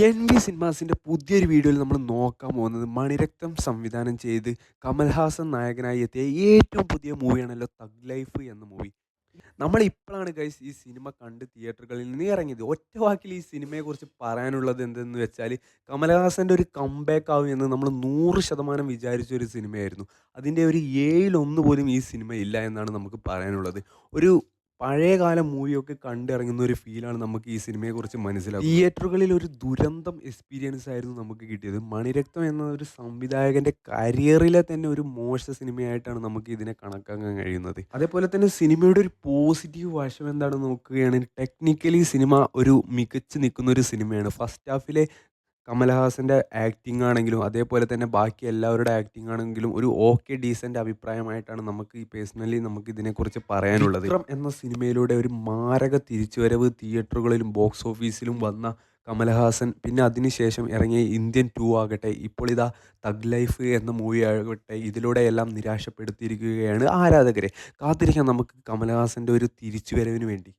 എൻ.വി. സിനിമാസിൻ്റെ പുതിയൊരു വീഡിയോയിൽ നമ്മൾ നോക്കാൻ പോകുന്നത് മണിരത്നം സംവിധാനം ചെയ്ത് കമൽഹാസൻ നായകനായി എത്തിയ ഏറ്റവും പുതിയ മൂവിയാണല്ലോ തഗ് ലൈഫ് എന്ന മൂവി. നമ്മൾ ഇപ്പോഴാണ് ഗൈസ് ഈ സിനിമ കണ്ട് തിയേറ്ററുകളിൽ നിന്ന് ഇറങ്ങിയത്. ഒറ്റ വാക്കിൽ ഈ സിനിമയെക്കുറിച്ച് പറയാനുള്ളത് എന്തെന്ന് വെച്ചാൽ കമൽഹാസൻ്റെ ഒരു കംബാക്ക് ആവും എന്ന് നമ്മൾ 100% വിചാരിച്ച ഒരു സിനിമയായിരുന്നു. അതിൻ്റെ ഒരു ഏഴിലൊന്ന് പോലും ഈ സിനിമ ഇല്ല എന്നാണ് നമുക്ക് പറയാനുള്ളത്. ഒരു പഴയകാല മൂവിയൊക്കെ കണ്ടിറങ്ങുന്ന ഒരു ഫീലാണ് നമുക്ക് ഈ സിനിമയെക്കുറിച്ച് മനസ്സിലാകുന്നത്. തിയേറ്ററുകളിൽ ഒരു ദുരന്തം എക്സ്പീരിയൻസ് ആയിരുന്നു നമുക്ക് കിട്ടിയത്. മണിരത്നം എന്ന ഒരു സംവിധായകൻ്റെ കരിയറിലെ തന്നെ ഒരു മോശ സിനിമയായിട്ടാണ് നമുക്ക് ഇതിനെ കണക്കാക്കാൻ കഴിയുന്നത്. അതേപോലെ തന്നെ സിനിമയുടെ ഒരു പോസിറ്റീവ് വശം എന്താണെന്ന് നോക്കുകയാണെങ്കിൽ ടെക്നിക്കലി സിനിമ ഒരു മികച്ച് നിൽക്കുന്ന ഒരു സിനിമയാണ്. ഫസ്റ്റ് ഹാഫിലെ കമലഹാസൻ്റെ ആക്ടിംഗ് ആണെങ്കിലും അതേപോലെ തന്നെ ബാക്കി എല്ലാവരുടെ ആക്ടിംഗ് ആണെങ്കിലും ഒരു ഓക്കെ ഡീസൻ്റ് അഭിപ്രായമായിട്ടാണ് നമുക്ക് ഈ പേഴ്സണലി നമുക്ക് ഇതിനെക്കുറിച്ച് പറയാനുള്ളത്. വിക്രം എന്ന സിനിമയിലൂടെ ഒരു മാരക തിരിച്ചുവരവ് തിയേറ്ററുകളിലും ബോക്സ് ഓഫീസിലും വന്ന കമലഹാസൻ പിന്നെ അതിനുശേഷം ഇറങ്ങിയ ഇന്ത്യൻ 2 ആകട്ടെ ഇപ്പോൾ ഇതാ തഗ് ലൈഫ് എന്ന മൂവി ആകട്ടെ ഇതിലൂടെ എല്ലാം നിരാശപ്പെടുത്തിയിരിക്കുകയാണ് ആരാധകരെ. കാത്തിരിക്കാം നമുക്ക് കമലഹാസൻ്റെ ഒരു തിരിച്ചുവരവിന് വേണ്ടി.